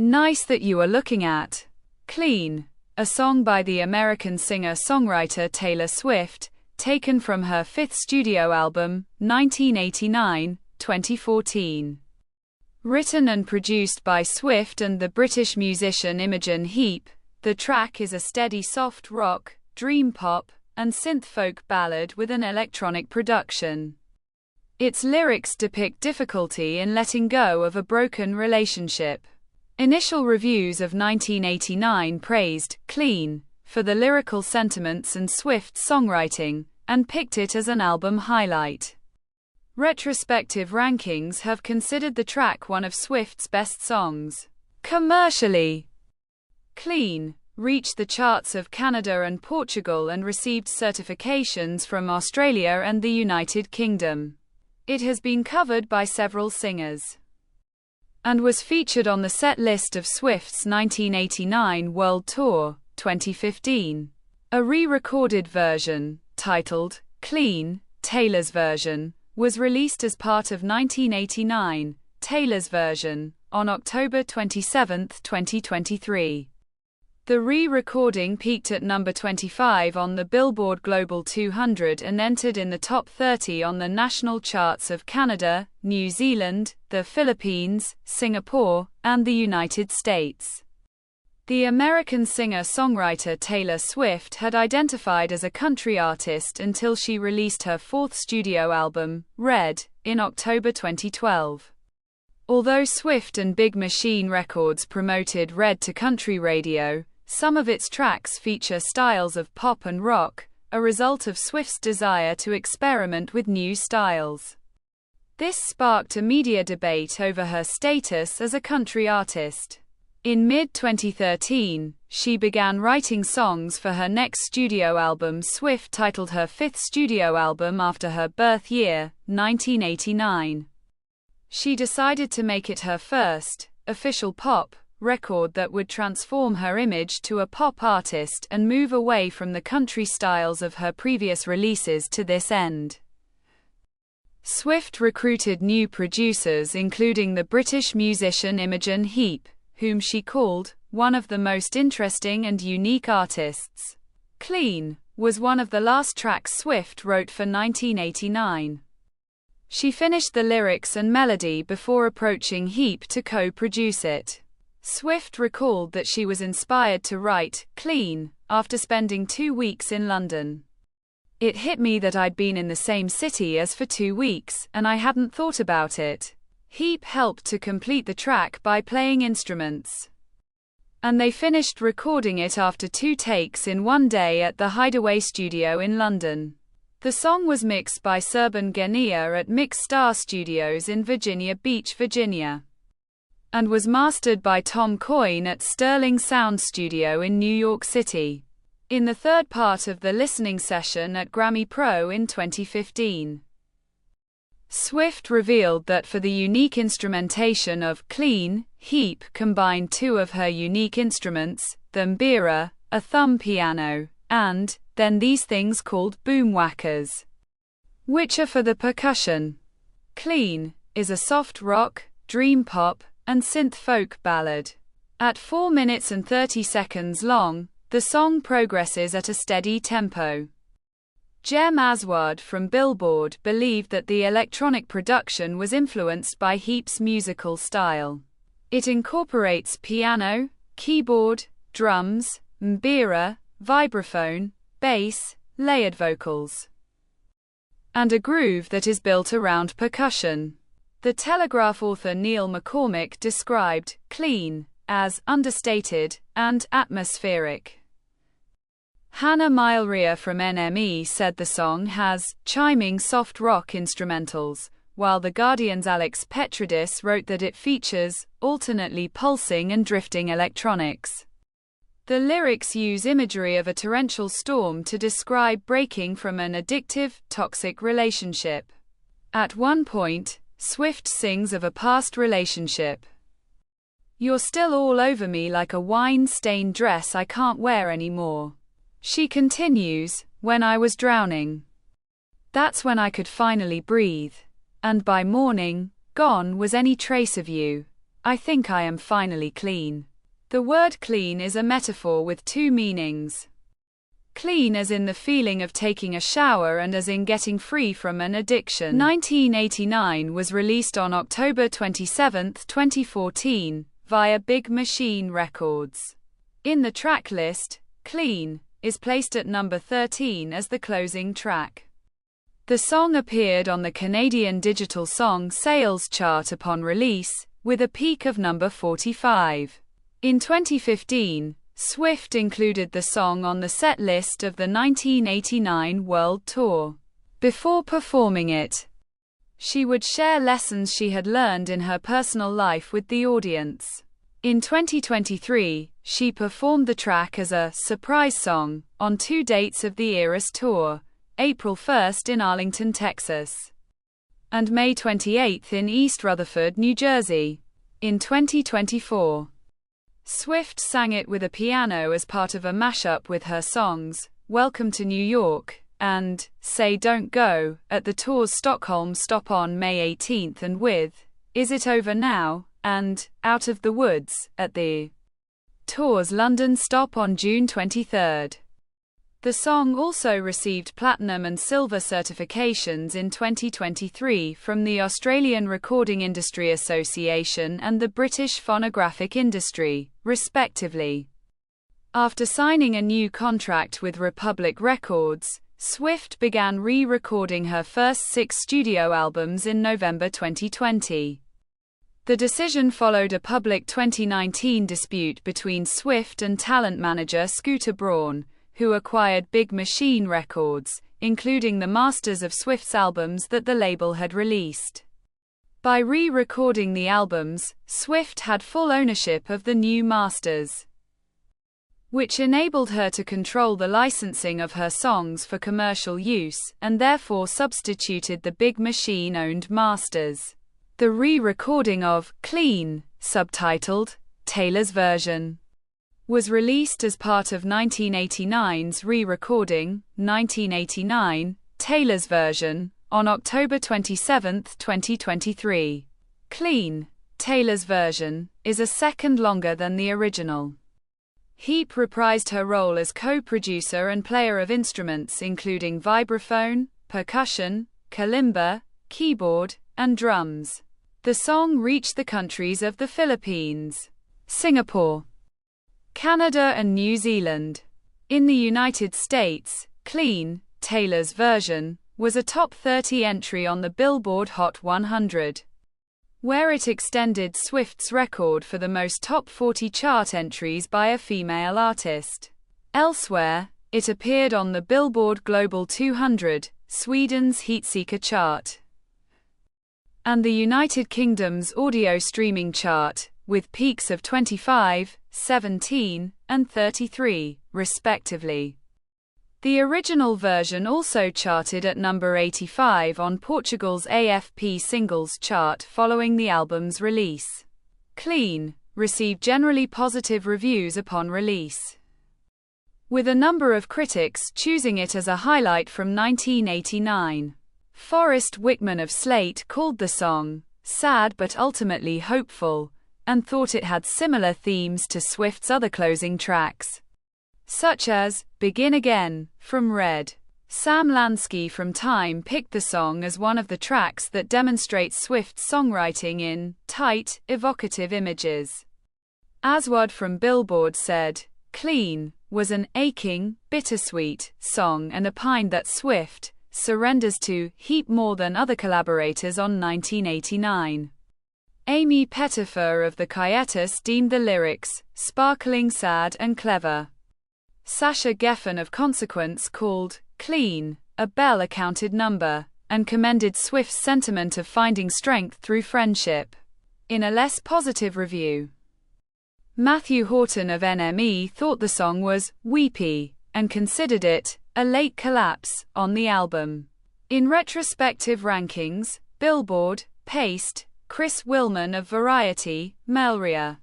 Nice that you are looking at. Clean, a song by the American singer-songwriter Taylor Swift, taken from her fifth studio album, 1989-2014. Written and produced by Swift and the British musician Imogen Heap, the track is a steady soft rock, dream pop, and synth folk ballad with an electronic production. Its lyrics depict difficulty in letting go of a broken relationship. Initial reviews of 1989 praised Clean for the lyrical sentiments and Swift songwriting, and picked it as an album highlight. Retrospective rankings have considered the track one of Swift's best songs. Commercially, Clean reached the charts of Canada and Portugal and received certifications from Australia and the United Kingdom. It has been covered by several singers and was featured on the set list of Swift's 1989 World Tour, 2015. A re-recorded version, titled Clean, Taylor's Version, was released as part of 1989, Taylor's Version, on October 27, 2023. The re-recording peaked at number 25 on the Billboard Global 200 and entered in the top 30 on the national charts of Canada, New Zealand, the Philippines, Singapore, and the United States. The American singer-songwriter Taylor Swift had identified as a country artist until she released her fourth studio album, Red, in October 2012. Although Swift and Big Machine Records promoted Red to country radio, some of its tracks feature styles of pop and rock, a result of Swift's desire to experiment with new styles. This sparked a media debate over her status as a country artist. In mid-2013, she began writing songs for her next studio album. Swift titled her fifth studio album after her birth year, 1989. She decided to make it her first, official pop, record that would transform her image to a pop artist and move away from the country styles of her previous releases. To this end, Swift recruited new producers including the British musician Imogen Heap, whom she called one of the most interesting and unique artists. Clean was one of the last tracks Swift wrote for 1989. She finished the lyrics and melody before approaching Heap to co-produce it. Swift recalled that she was inspired to write Clean after spending 2 weeks in London. It hit me that I'd been in the same city as for 2 weeks, and I hadn't thought about it. Heap helped to complete the track by playing instruments, and they finished recording it after 2 takes in 1 day at the Hideaway Studio in London. The song was mixed by Serban Genia at Mix Star Studios in Virginia Beach, Virginia, and was mastered by Tom Coyne at Sterling Sound Studio in New York City. In the third part of the listening session at Grammy Pro in 2015, Swift revealed that for the unique instrumentation of Clean, Heap combined 2 of her unique instruments, the mbira, a thumb piano, and then these things called boomwhackers, which are for the percussion. Clean is a soft rock, dream pop, and synth folk ballad. At 4 minutes and 30 seconds long, the song progresses at a steady tempo. Jem Aswad from Billboard believed that the electronic production was influenced by Heap's musical style. It incorporates piano, keyboard, drums, mbira, vibraphone, bass, layered vocals, and a groove that is built around percussion. The Telegraph author Neil McCormick described Clean as understated and atmospheric. Hannah Mailria from NME said the song has chiming soft rock instrumentals, while The Guardian's Alex Petridis wrote that it features alternately pulsing and drifting electronics. The lyrics use imagery of a torrential storm to describe breaking from an addictive, toxic relationship. At one point, Swift sings of a past relationship. "You're still all over me like a wine-stained dress I can't wear anymore." She continues, "When I was drowning, that's when I could finally breathe. And by morning, gone was any trace of you." I think I am finally clean. The word clean is a metaphor with two meanings. Clean as in the feeling of taking a shower and as in getting free from an addiction. 1989 was released on October 27, 2014, via Big Machine Records. In the track list, Clean is placed at number 13 as the closing track. The song appeared on the Canadian Digital Song Sales chart upon release, with a peak of number 45. In 2015, Swift included the song on the set list of the 1989 World Tour. Before performing it, she would share lessons she had learned in her personal life with the audience. In 2023, she performed the track as a surprise song on 2 dates of the Eras Tour, April 1st in Arlington, Texas, and May 28 in East Rutherford, New Jersey. In 2024, Swift sang it with a piano as part of a mashup with her songs, Welcome to New York, and Say Don't Go, at the tour's Stockholm stop on May 18 and with Is It Over Now, and Out of the Woods, at the tour's London stop on June 23. The song also received platinum and silver certifications in 2023 from the Australian Recording Industry Association and the British Phonographic Industry, respectively. After signing a new contract with Republic Records, Swift began re-recording her first 6 studio albums in November 2020. The decision followed a public 2019 dispute between Swift and talent manager Scooter Braun, who acquired Big Machine Records, including the masters of Swift's albums that the label had released. By re-recording the albums, Swift had full ownership of the new masters, which enabled her to control the licensing of her songs for commercial use, and therefore substituted the Big Machine-owned masters. The re-recording of Clean, subtitled Taylor's Version, was released as part of 1989's re-recording, 1989, Taylor's Version, on October 27, 2023. Clean, Taylor's Version, is a second longer than the original. Heap reprised her role as co-producer and player of instruments including vibraphone, percussion, kalimba, keyboard, and drums. The song reached the countries of the Philippines, Singapore, Canada and New Zealand. In the United States, Clean, Taylor's Version, was a top 30 entry on the Billboard Hot 100, where it extended Swift's record for the most top 40 chart entries by a female artist. Elsewhere, it appeared on the Billboard Global 200, Sweden's Heatseeker chart, and the United Kingdom's audio streaming chart, with peaks of 25, 17, and 33, respectively. The original version also charted at number 85 on Portugal's AFP Singles chart following the album's release. Clean received generally positive reviews upon release, with a number of critics choosing it as a highlight from 1989. Forrest Wickman of Slate called the song sad but ultimately hopeful, and thought it had similar themes to Swift's other closing tracks, such as Begin Again, from Red. Sam Lansky from Time picked the song as one of the tracks that demonstrates Swift's songwriting in tight, evocative images. Aswad from Billboard said, Clean was an aching, bittersweet song and opined that Swift surrenders to Heap more than other collaborators on 1989. Amy Pettifer of The Quietus deemed the lyrics sparkling, sad, and clever. Sasha Geffen of Consequence called Clean a bell-accounted number, and commended Swift's sentiment of finding strength through friendship. In a less positive review, Matthew Horton of NME thought the song was weepy, and considered it a late collapse on the album. In retrospective rankings, Billboard, Paste, Chris Willman of Variety, Melria,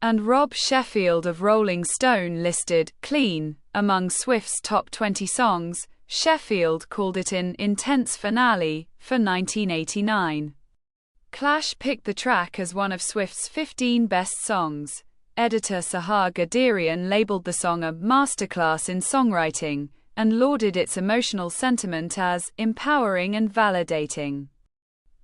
and Rob Sheffield of Rolling Stone listed Clean among Swift's top 20 songs. Sheffield called it an intense finale for 1989. Clash picked the track as one of Swift's 15 best songs. Editor Sahar Gadirian labeled the song a masterclass in songwriting, and lauded its emotional sentiment as empowering and validating.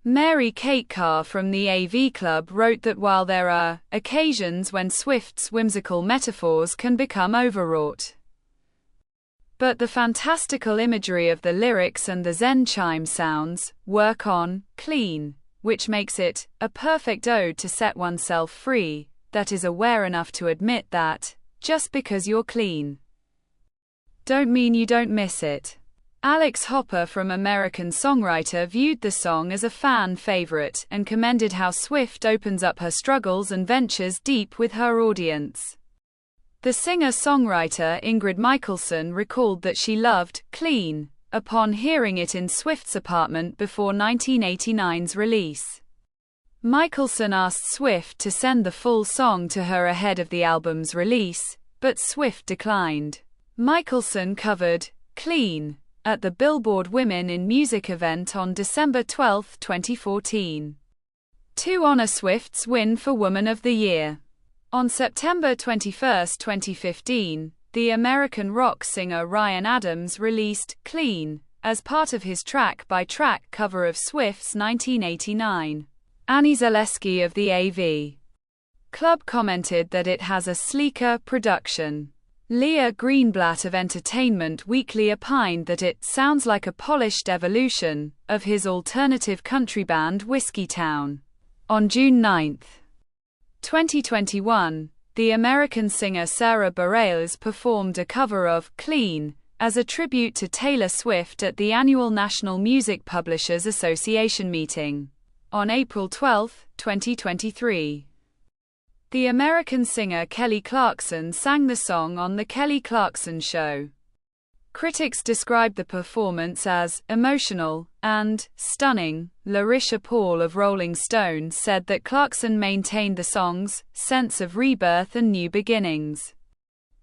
Mary Kate Carr from the AV Club wrote that while there are occasions when Swift's whimsical metaphors can become overwrought, but the fantastical imagery of the lyrics and the Zen chime sounds work on Clean, which makes it a perfect ode to set oneself free, that is aware enough to admit that, just because you're clean, don't mean you don't miss it. Alex Hopper from American Songwriter viewed the song as a fan favorite and commended how Swift opens up her struggles and ventures deep with her audience. The singer-songwriter Ingrid Michaelson recalled that she loved Clean upon hearing it in Swift's apartment before 1989's release. Michaelson asked Swift to send the full song to her ahead of the album's release, but Swift declined. Michaelson covered Clean at the Billboard Women in Music event on December 12, 2014, to honor Swift's win for Woman of the Year. On September 21, 2015, the American rock singer Ryan Adams released Clean as part of his track-by-track cover of Swift's 1989. Annie Zaleski of the AV Club commented that it has a sleeker production. Leah Greenblatt of Entertainment Weekly opined that it sounds like a polished evolution of his alternative country band Whiskeytown. On June 9, 2021, the American singer Sarah Bareilles performed a cover of Clean as a tribute to Taylor Swift at the annual National Music Publishers Association meeting. On April 12, 2023, the American singer Kelly Clarkson sang the song on The Kelly Clarkson Show. Critics described the performance as emotional and stunning. Larisha Paul of Rolling Stone said that Clarkson maintained the song's sense of rebirth and new beginnings.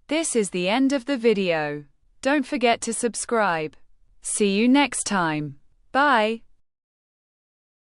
This is the end of the video. Don't forget to subscribe. See you next time. Bye.